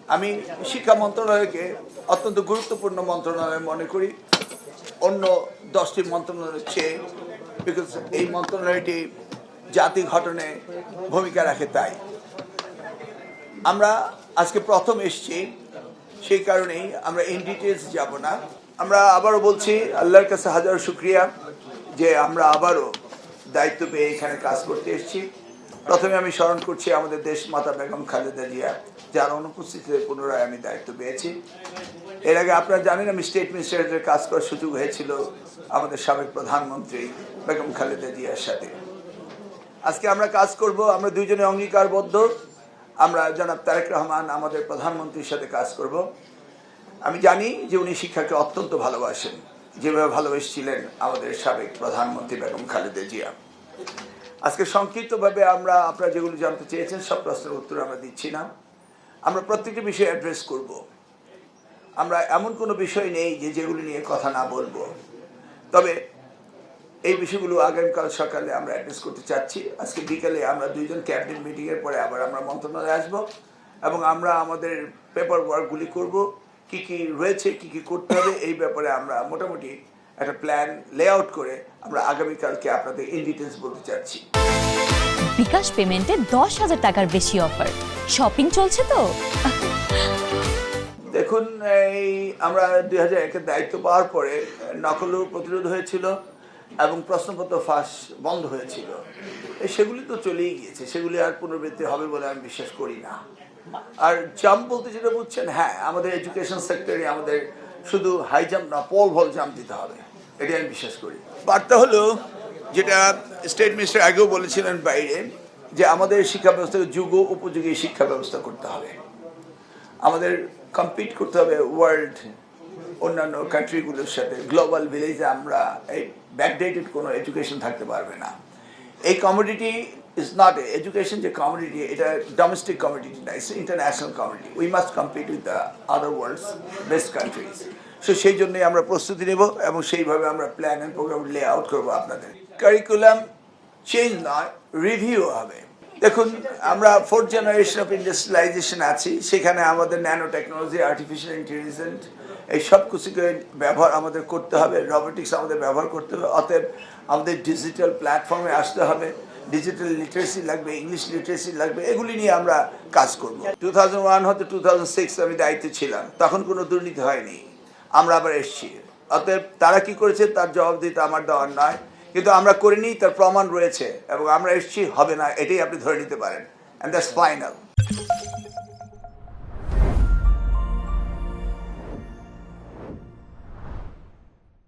আমি শিক্ষা মন্ত্রণালয়কে অত্যন্ত গুরুত্বপূর্ণ মন্ত্রণালয় মনে করি অন্য 10টি মন্ত্রণালয়ের চেয়ে, বিকজ এই মন্ত্রণালয়টি জাতি গঠনে ভূমিকা রাখে। তাই আমরা আজকে প্রথম এসেছি, সেই কারণেই আমরা ইন ডিটেলস যাব না। আমরা আবারও বলছি আল্লাহর কাছে হাজার শুকরিয়া যে আমরা আবারও দায়িত্ব পেয়ে এখানে কাজ করতে এসেছি। প্রথমে আমি স্মরণ করছি আমাদের দেশ মাতা বেগম খালেদা জিয়া, যার অনুপস্থিতিতে পুনরায় আমি দায়িত্ব পেয়েছি। এর আগে আপনারা জানেন আমি স্টেট মিনিস্টারের কাজ করার সুযোগ হয়েছিল আমাদের সাবেক প্রধানমন্ত্রী বেগম খালেদা জিয়ার সাথে। আজকে আমরা কাজ করব, আমরা দুইজনে অঙ্গীকারবদ্ধ। আমরা জনাব তারেক রহমান আমাদের প্রধানমন্ত্রীর সাথে কাজ করব। আমি জানি যে উনি শিক্ষাকে অত্যন্ত ভালোবাসেন, যেভাবে ভালোবেসেছিলেন আমাদের সাবেক প্রধানমন্ত্রী বেগম খালেদা জিয়া। আজকে সংক্ষিপ্তভাবে আপনারা যেগুলো জানতে চেয়েছেন সব প্রশ্নের উত্তর আমরা দিচ্ছি না। আমরা প্রত্যেকটি বিষয় অ্যাড্রেস করব। আমরা এমন কোনো বিষয় নেই যেগুলি নিয়ে কথা না বলবো, তবে এই বিষয়গুলো আগামীকাল সকালে আমরা অ্যাড্রেস করতে চাচ্ছি। আজকে বিকালে আমরা দুইজন ক্যাবিনেট মিটিংয়ের পরে আবার আমরা মন্ত্রণালয়ে আসবো এবং আমরা আমাদের পেপার ওয়ার্কগুলি করব, কি কি রয়েছে, কি কি করতে হবে, এই ব্যাপারে আমরা মোটামুটি একটা প্ল্যান লেআউট করে আমরা আগামীকালকে আপনাদের ইন ডিটেলস বলতে চাচ্ছি। বিকাশ পেমেন্টে 10,000 টাকার বেশি অফার, শপিং চলছে তো। দেখুন, এই আমরা 2001-এর দায়িত্ব পাওয়ার পরে নকল প্রতিরোধ হয়েছিল এবং প্রশ্নপত্র ফাঁস বন্ধ হয়েছিল। সেগুলি তো চলেই গিয়েছে, সেগুলি আর পুনরাবৃত্তি হবে বলে আমি বিশ্বাস করি না। আর জাম্প বলতে যেটা বুঝছেন, হ্যাঁ, আমাদের এডুকেশন সেক্টরে আমাদের শুধু হাই জাম্প না, পল ভল জাম্প দিতে হবে, এটাই আমি বিশ্বাস করি। বার্তা হলো যেটা স্টেট মিনিস্টার আগেও বলেছিলেন বাইরে, যে আমাদের শিক্ষা ব্যবস্থাকে যুগ উপযোগী শিক্ষা ব্যবস্থা করতে হবে। আমাদের কম্পিট করতে হবে ওয়ার্ল্ড অন্যান্য কান্ট্রিগুলোর সাথে। গ্লোবাল ভিলেজে আমরা এই ব্যাকডেটেড কোনো এডুকেশন থাকতে পারবে না। এই কমোডিটি ইজ নট এডুকেশন, যে কমোডিটি, এটা ডোমেস্টিক কমোডিটি না, it's international commodity. We must compete with the other world's best countries. So সেই জন্যই আমরা প্রস্তুতি নেব এবং সেইভাবে আমরা plan and programme lay out করবো। আপনাদের কারিকুলাম চেঞ্জ নয়, রিভিউ হবে। দেখুন, আমরা 4th জেনারেশন অফ ইন্ডাস্ট্রিয়ালাইজেশন আছি, সেখানে আমাদের ন্যানো টেকনোলজি, আর্টিফিশিয়াল ইন্টেলিজেন্স, এই সব কিছুকে ব্যবহার আমাদের করতে হবে, রোবোটিক্স আমাদের ব্যবহার করতে হবে। অতএব আমাদের ডিজিটাল প্ল্যাটফর্মে আসতে হবে, ডিজিটাল লিটারেসি লাগবে, ইংলিশ লিটারেসি লাগবে, এগুলি নিয়ে আমরা কাজ করব। 2001 হতে 2006 আমি দায়িত্বে ছিলাম, তখন কোনো দুর্নীতি হয়নি, আমরা আবার এসেছি। অতএব তারা কি করেছে তার জবাব দিতে আমার দেওয়ার নয়, কিন্তু আমরা করিনি, তার প্রমাণ রয়েছে এবং আমরা এসেছি, হবে না, এটাই আপনি ধরে নিতে পারেন, অ্যান্ড দ্যাটস ফাইনাল।